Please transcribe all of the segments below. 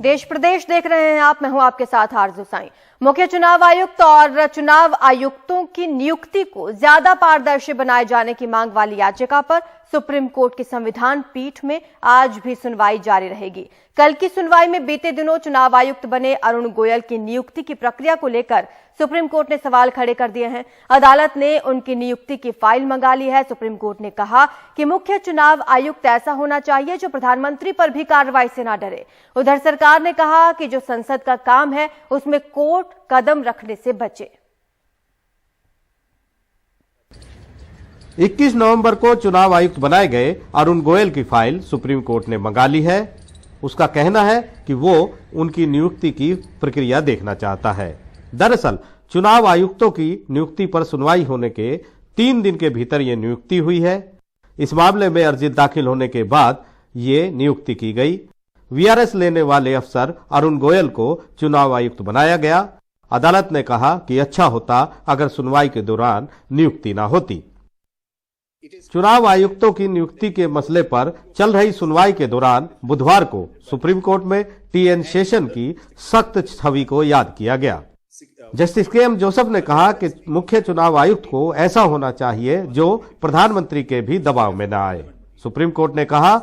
देश प्रदेश देख रहे हैं आप, मैं हूं आपके साथ आरजू साईं। मुख्य चुनाव आयुक्त और चुनाव आयुक्तों की नियुक्ति को ज्यादा पारदर्शी बनाए जाने की मांग वाली याचिका पर सुप्रीम कोर्ट की संविधान पीठ में आज भी सुनवाई जारी रहेगी। कल की सुनवाई में बीते दिनों चुनाव आयुक्त बने अरुण गोयल की नियुक्ति की प्रक्रिया को लेकर सुप्रीम कोर्ट ने सवाल खड़े कर दिए हैं। अदालत ने उनकी नियुक्ति की फाइल मंगा ली है। सुप्रीम कोर्ट ने कहा कि मुख्य चुनाव आयुक्त ऐसा होना चाहिए जो प्रधानमंत्री पर भी कार्रवाई से ना डरे। उधर सरकार ने कहा कि जो संसद का काम है उसमें कोर्ट कदम रखने से बचे। 21 नवंबर को चुनाव आयुक्त बनाए गए अरुण गोयल की फाइल सुप्रीम कोर्ट ने मंगा ली है। उसका कहना है कि वो उनकी नियुक्ति की प्रक्रिया देखना चाहता है। दरअसल चुनाव आयुक्तों की नियुक्ति पर सुनवाई होने के 3 दिन के भीतर ये नियुक्ति हुई है। इस मामले में अर्जी दाखिल होने के बाद ये नियुक्ति की गई। वीआरएस लेने वाले अफसर अरुण गोयल को चुनाव आयुक्त बनाया गया। अदालत ने कहा कि अच्छा होता अगर सुनवाई के दौरान नियुक्ति ना होती। चुनाव आयुक्तों की नियुक्ति के मसले पर चल रही सुनवाई के दौरान बुधवार को सुप्रीम कोर्ट में टीएन शेषन की सख्त छवि को याद किया गया। जस्टिस के एम जोसेफ ने कहा कि मुख्य चुनाव आयुक्त को ऐसा होना चाहिए जो प्रधानमंत्री के भी दबाव में न आए। सुप्रीम कोर्ट ने कहा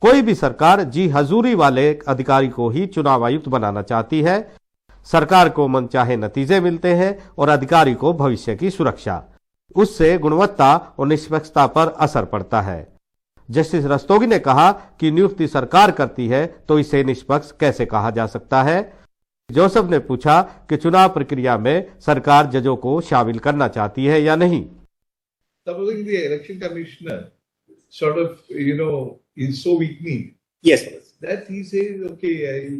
कोई भी सरकार जी हजूरी वाले अधिकारी को ही चुनाव आयुक्त बनाना चाहती है। सरकार को मनचाहे नतीजे मिलते हैं और अधिकारी को भविष्य की सुरक्षा, उससे गुणवत्ता और निष्पक्षता पर असर पड़ता है। जस्टिस रस्तोगी ने कहा कि नियुक्ति सरकार करती है तो इसे निष्पक्ष कैसे कहा जा सकता है। जोसेफ ने पूछा कि चुनाव प्रक्रिया में सरकार जजों को शामिल करना चाहती है या नहीं। Supposing the election commissioner sort of, is so weak-kneed. Yes. That he says, okay, he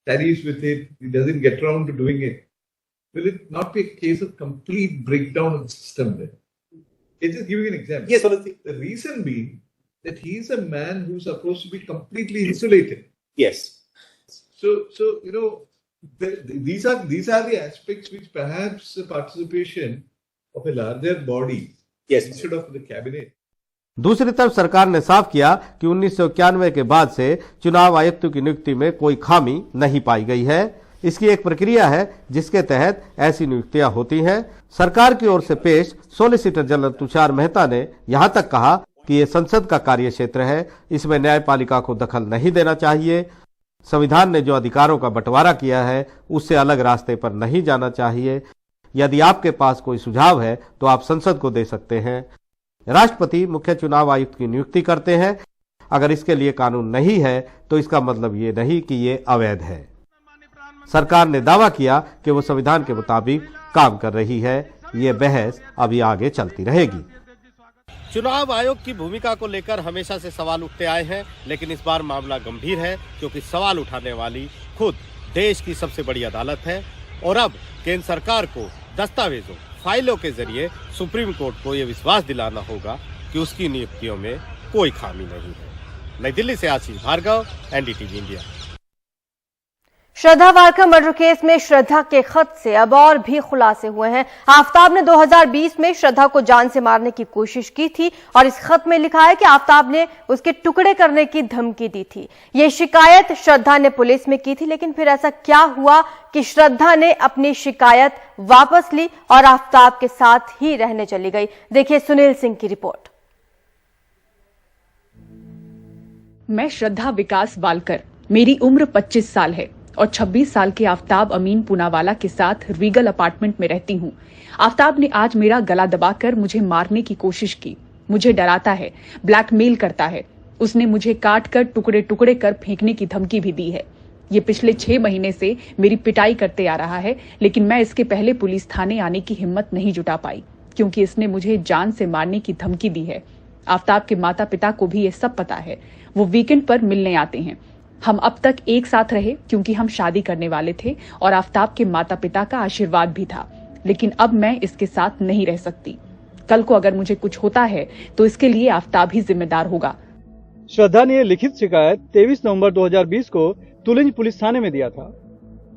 tarries with it, he doesn't get around to doing it. Will it not be a case of complete breakdown of the system then? I'll just give you an example. Yes, honestly. The reason being that he is a man who's supposed to be completely insulated. Yes. So these are the aspects which perhaps the participation of a larger body, yes, instead of the cabinet. दूसरी तरफ सरकार ने साफ किया कि 1991 के बाद से चुनाव आयुक्तों की नियुक्ति में कोई खामी नहीं पाई गई है। इसकी एक प्रक्रिया है जिसके तहत ऐसी नियुक्तियां होती हैं। सरकार की ओर से पेश सॉलिसिटर जनरल तुषार मेहता ने यहां तक कहा कि ये संसद का कार्य क्षेत्र है, इसमें न्यायपालिका को दखल नहीं देना चाहिए। संविधान ने जो अधिकारों का बंटवारा किया है उससे अलग रास्ते पर नहीं जाना चाहिए। यदि आपके पास कोई सुझाव है तो आप संसद को दे सकते हैं। राष्ट्रपति मुख्य चुनाव आयुक्त की नियुक्ति करते हैं। अगर इसके लिए कानून नहीं है तो इसका मतलब ये नहीं कि ये अवैध है। सरकार ने दावा किया कि वो संविधान के मुताबिक काम कर रही है। ये बहस अभी आगे चलती रहेगी। चुनाव आयोग की भूमिका को लेकर हमेशा से सवाल उठते आए हैं, लेकिन इस बार मामला गंभीर है क्योंकि सवाल उठाने वाली खुद देश की सबसे बड़ी अदालत है और अब केंद्र सरकार को दस्तावेजों, फाइलों के जरिए सुप्रीम कोर्ट को यह विश्वास दिलाना होगा कि उसकी नियुक्तियों में कोई खामी नहीं है। नई दिल्ली से आशीष भार्गव, एनडीटीवी इंडिया। श्रद्धा वारका मर्डर केस में श्रद्धा के खत से अब और भी खुलासे हुए हैं। आफताब ने 2020 में श्रद्धा को जान से मारने की कोशिश की थी और इस खत में लिखा है कि आफताब ने उसके टुकड़े करने की धमकी दी थी। ये शिकायत श्रद्धा ने पुलिस में की थी, लेकिन फिर ऐसा क्या हुआ कि श्रद्धा ने अपनी शिकायत वापस ली और आफताब के साथ ही रहने चली गई। देखिए सुनील सिंह की रिपोर्ट। मैं श्रद्धा विकास वालकर, मेरी उम्र 25 साल है और 26 साल के आफताब अमीन पूनावाला के साथ रीगल अपार्टमेंट में रहती हूँ। आफताब ने आज मेरा गला दबाकर मुझे मारने की कोशिश की। मुझे डराता है, ब्लैकमेल करता है। उसने मुझे काट कर टुकड़े टुकड़े कर फेंकने की धमकी भी दी है। ये पिछले 6 महीने से मेरी पिटाई करते आ रहा है, लेकिन मैं इसके पहले पुलिस थाने आने की हिम्मत नहीं जुटा पाई क्योंकि इसने मुझे जान से मारने की धमकी दी है। आफताब के माता पिता को भी ये सब पता है। वो वीकेंड पर मिलने आते हैं। हम अब तक एक साथ रहे क्योंकि हम शादी करने वाले थे और आफताब के माता पिता का आशीर्वाद भी था, लेकिन अब मैं इसके साथ नहीं रह सकती। कल को अगर मुझे कुछ होता है तो इसके लिए आफताब ही जिम्मेदार होगा। श्रद्धा ने लिखित शिकायत 23 नवंबर 2020 को तुलिंज पुलिस थाने में दिया था,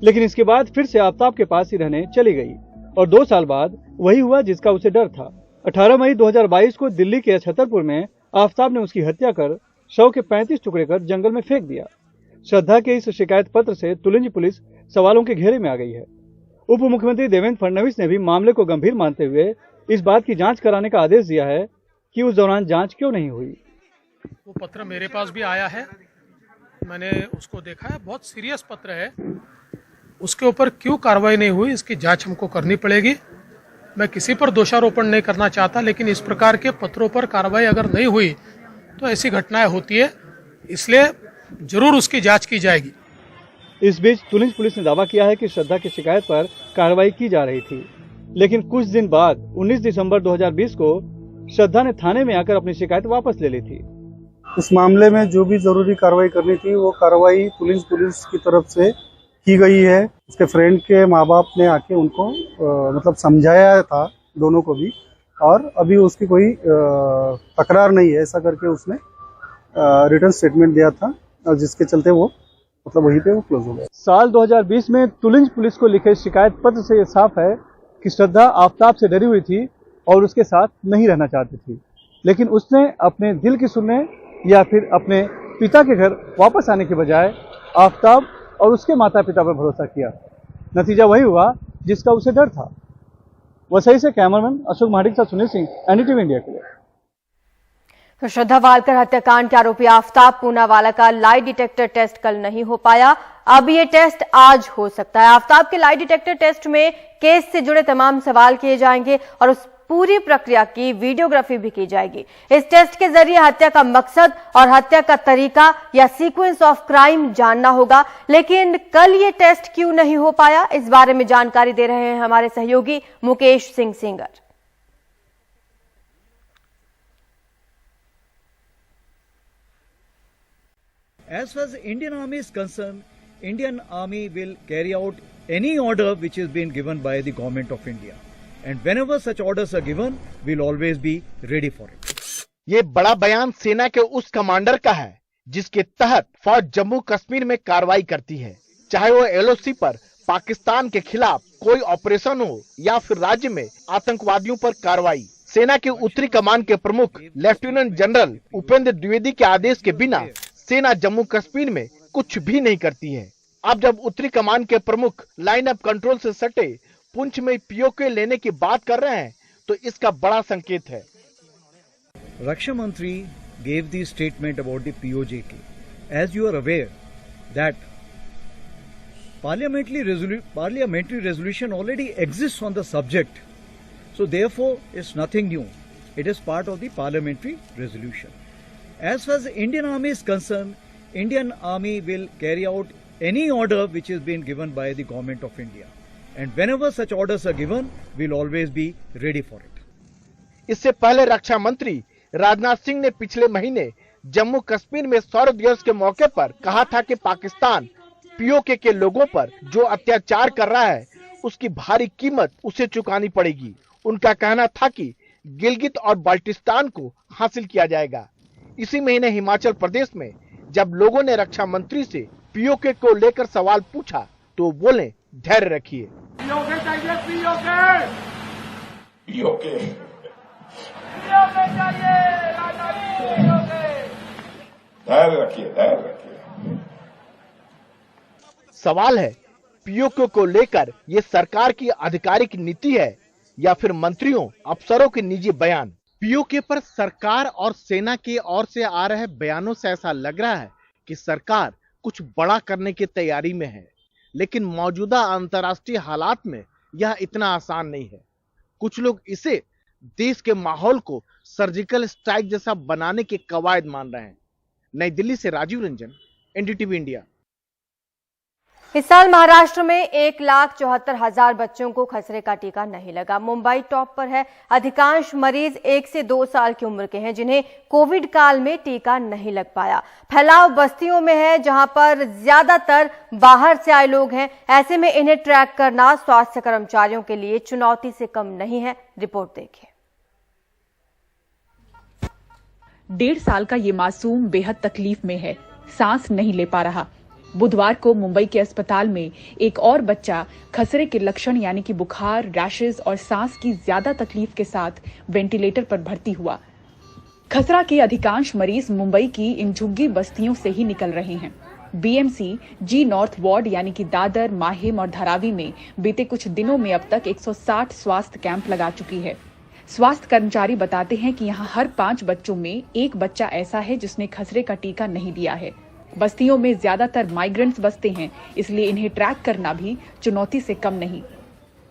लेकिन इसके बाद फिर से आफताब के पास ही रहने चली गई और 2 साल बाद वही हुआ जिसका उसे डर था। 18 मई 2022 को दिल्ली के छतरपुर में आफताब ने उसकी हत्या कर शव के 35 टुकड़े कर जंगल में फेंक दिया। श्रद्धा के इस शिकायत पत्र से तुलिंज पुलिस सवालों के घेरे में आ गई है। उप मुख्यमंत्री देवेंद्र फडणवीस ने भी मामले को गंभीर मानते हुए इस बात की जांच कराने का आदेश दिया है कि उस दौरान जांच क्यों नहीं हुई। वो पत्र मेरे पास भी आया है, मैंने उसको देखा है, बहुत सीरियस पत्र है। उसके ऊपर क्यों कार्रवाई नहीं हुई इसकी जांच हमको करनी पड़ेगी। मैं किसी पर दोषारोपण नहीं करना चाहता, लेकिन इस प्रकार के पत्रों पर कार्रवाई अगर नहीं हुई तो ऐसी घटनाएं होती है, इसलिए जरूर उसकी जांच की जाएगी। इस बीच तुलिंज पुलिस ने दावा किया है कि श्रद्धा की शिकायत पर कार्रवाई की जा रही थी, लेकिन कुछ दिन बाद 19 दिसंबर 2020 को श्रद्धा ने थाने में आकर अपनी शिकायत वापस ले ली थी। इस मामले में जो भी जरूरी कार्रवाई करनी थी वो कार्रवाई तुलिंज पुलिस की तरफ से की गई है। उसके फ्रेंड के माँ बाप ने आके उनको मतलब समझाया था दोनों को भी, और अभी उसकी कोई तकरार नहीं है, ऐसा करके उसने रिटर्न स्टेटमेंट दिया था, और जिसके चलते वो मतलब वहीं पे वो क्लोज हो गया। साल 2020 में तुलिंज पुलिस को लिखे शिकायत पत्र से ये साफ है कि श्रद्धा आफ्ताब से डरी हुई थी और उसके साथ नहीं रहना चाहती थी, लेकिन उसने अपने दिल की सुनने या फिर अपने पिता के घर वापस आने के बजाय आफ्ताब और उसके माता पिता पर भरोसा किया। नतीजा वही हुआ जिसका उसे डर था। वसई से कैमरामैन अशोक महाडिक के साथ सुनील सिंह, एनडीटीवी इंडिया के लिए। तो श्रद्धा वालकर हत्याकांड के आरोपी आफ्ताब पूनावाला का लाई डिटेक्टर टेस्ट कल नहीं हो पाया, अब ये टेस्ट आज हो सकता है। आफ्ताब के लाई डिटेक्टर टेस्ट में केस से जुड़े तमाम सवाल किए जाएंगे और उस पूरी प्रक्रिया की वीडियोग्राफी भी की जाएगी। इस टेस्ट के जरिए हत्या का मकसद और हत्या का तरीका या सीक्वेंस ऑफ क्राइम जानना होगा, लेकिन कल ये टेस्ट क्यों नहीं हो पाया, इस बारे में जानकारी दे रहे हैं हमारे सहयोगी Mukesh Singh Sengar. As far as the Indian Army is concerned, Indian Army will carry out any order which is being given by the Government of India. And whenever such orders are given, we'll always be ready for it. ये बड़ा बयान सेना के उस commander का है जिसके तहत फौज जम्मू कश्मीर में कार्रवाई करती है, चाहे वो एलओसी पर पाकिस्तान के खिलाफ कोई ऑपरेशन हो या फिर राज्य में आतंकवादियों पर कार्रवाई। सेना के उत्तरी कमान के प्रमुख लेफ्टिनेंट जनरल उपेंद्र द्विवेदी के आदेश के बिना सेना जम्मू कश्मीर में कुछ भी नहीं करती है। अब जब उत्तरी कमान के प्रमुख लाइन ऑफ कंट्रोल से सटे पुंछ में पीओके लेने की बात कर रहे हैं तो इसका बड़ा संकेत है। Raksha Mantri gave the statement about the POJK. As you are aware that parliamentary resolution already exists on the subject, so therefore it's nothing new. It is part of the parliamentary resolution. As far as the Indian Army is concerned, Indian Army will carry out any order which is being given by the Government of India. And whenever such orders are given, we'll always be ready for it. इससे पहले रक्षा मंत्री राजनाथ सिंह ने पिछले महीने जम्मू कश्मीर में शौर्य दिवस के मौके पर कहा था कि पाकिस्तान पीओके के लोगों पर जो अत्याचार कर रहा है उसकी भारी कीमत उसे चुकानी पड़ेगी। उनका कहना था कि गिलगित और बाल्टिस्तान को हासिल किया जाएगा। इसी महीने हिमाचल प्रदेश में जब लोगों ने रक्षा मंत्री से पीओके को लेकर सवाल पूछा तो बोले, धैर्य रखिए। पीओके चाहिए, पीओके चाहिए, धैर्य रखिए, धैर्य रखिए। सवाल है, पीओके को लेकर ये सरकार की आधिकारिक नीति है या फिर मंत्रियों अफसरों के निजी बयान। पीओके पर सरकार और सेना की ओर से आ रहे बयानों से ऐसा लग रहा है कि सरकार कुछ बड़ा करने की तैयारी में है, लेकिन मौजूदा अंतर्राष्ट्रीय हालात में यह इतना आसान नहीं है। कुछ लोग इसे देश के माहौल को सर्जिकल स्ट्राइक जैसा बनाने के कवायद मान रहे हैं। नई दिल्ली से राजीव रंजन, एनडीटीवी इंडिया। इस साल महाराष्ट्र में 1,74,000 बच्चों को खसरे का टीका नहीं लगा। मुंबई टॉप पर है। अधिकांश मरीज 1 से 2 साल की उम्र के हैं जिन्हें कोविड काल में टीका नहीं लग पाया। फैलाव बस्तियों में है जहां पर ज्यादातर बाहर से आए लोग हैं। ऐसे में इन्हें ट्रैक करना स्वास्थ्य कर्मचारियों के लिए चुनौती से कम नहीं है। रिपोर्ट देखिए। 1.5 साल का ये मासूम बेहद तकलीफ में है, सांस नहीं ले पा रहा। बुधवार को मुंबई के अस्पताल में एक और बच्चा खसरे के लक्षण यानी कि बुखार, रैशेज और सांस की ज्यादा तकलीफ के साथ वेंटिलेटर पर भर्ती हुआ। खसरा के अधिकांश मरीज मुंबई की इन झुग्गी बस्तियों से ही निकल रहे हैं। बीएमसी जी नॉर्थ वार्ड यानी कि दादर, माहिम और धारावी में बीते कुछ दिनों में अब तक 160 स्वास्थ्य कैंप लगा चुकी है। स्वास्थ्य कर्मचारी बताते हैं कि यहाँ हर 5 बच्चों में एक बच्चा ऐसा है जिसने खसरे का टीका नहीं लिया है। बस्तियों में ज्यादातर माइग्रेंट्स बसते हैं, इसलिए इन्हें ट्रैक करना भी चुनौती से कम नहीं।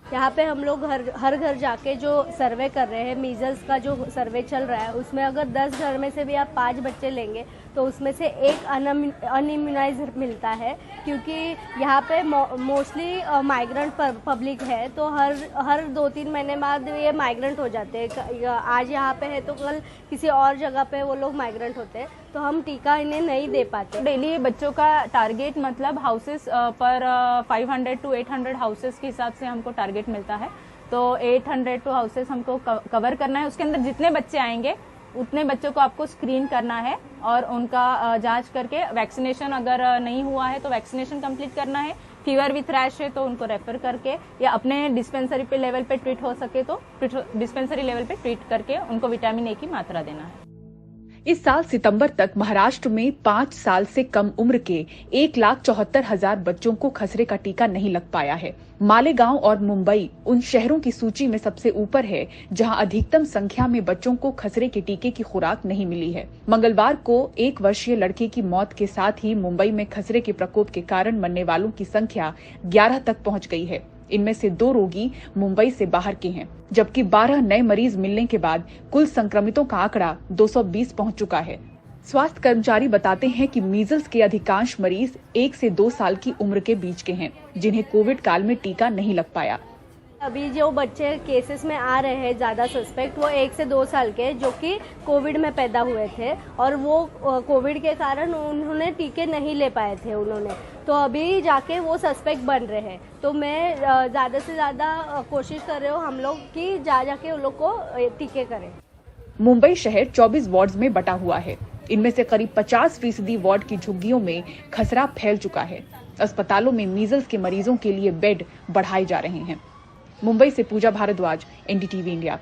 यहाँ पे हम लोग हर घर जाके जो सर्वे कर रहे हैं, मीजल्स का जो सर्वे चल रहा है, उसमें अगर 10 घर में से भी आप 5 बच्चे लेंगे तो उसमें से एक अनइम्यूनाइज मिलता है, क्योंकि यहाँ पे मोस्टली माइग्रेंट पब्लिक है, तो हर 2-3 महीने बाद ये माइग्रेंट हो जाते हैं। आज यहाँ पे है तो कल किसी और जगह पे वो लोग माइग्रेंट होते हैं, तो हम टीका इन्हें नहीं दे पाते। डेली बच्चों का टारगेट मतलब हाउसेस पर 500 to 800 हाउसेस के हिसाब से हमको टारगेट मिलता है, तो 800 टू हाउसेस हमको कवर करना है। उसके अंदर जितने बच्चे आएंगे उतने बच्चों को आपको स्क्रीन करना है और उनका जांच करके वैक्सीनेशन अगर नहीं हुआ है तो वैक्सीनेशन कंप्लीट करना है। फीवर विथ रैश है तो उनको रेफर करके या अपने डिस्पेंसरी पे लेवल पे ट्रीट हो सके तो डिस्पेंसरी लेवल पे ट्रीट करके उनको विटामिन ए की मात्रा देना है। इस साल सितंबर तक महाराष्ट्र में 5 साल से कम उम्र के 1,74,000 बच्चों को खसरे का टीका नहीं लग पाया है। मालेगांव और मुंबई उन शहरों की सूची में सबसे ऊपर है जहां अधिकतम संख्या में बच्चों को खसरे के टीके की खुराक नहीं मिली है। मंगलवार को 1 वर्षीय लड़के की मौत के साथ ही मुंबई में खसरे के प्रकोप के कारण मरने वालों की संख्या 11 तक पहुंच गई है। इनमें से 2 रोगी मुंबई से बाहर के हैं, जबकि 12 नए मरीज मिलने के बाद कुल संक्रमितों का आंकड़ा 220 पहुंच चुका है। स्वास्थ्य कर्मचारी बताते हैं कि मीजल्स के अधिकांश मरीज 1 से 2 साल की उम्र के बीच के हैं, जिन्हें कोविड काल में टीका नहीं लग पाया। अभी जो बच्चे केसेस में आ रहे हैं ज़्यादा सस्पेक्ट, वो 1 से 2 साल के जो कि कोविड में पैदा हुए थे और वो कोविड के कारण उन्होंने टीके नहीं ले पाए थे उन्होंने, तो अभी जाके वो सस्पेक्ट बन रहे हैं। तो मैं ज़्यादा से ज़्यादा कोशिश कर रहे हो हम लोग कि जाके उन लोग को टीके करें। मुंबई शहर 24 वार्ड्स में बटा हुआ है। इनमें से करीब 50% वार्ड की झुग्गियों में खसरा फैल चुका है। अस्पतालों में मीजल्स के मरीजों के लिए बेड बढ़ाए जा रहे हैं। मुंबई से पूजा भारद्वाज, एनडीटीवी इंडिया।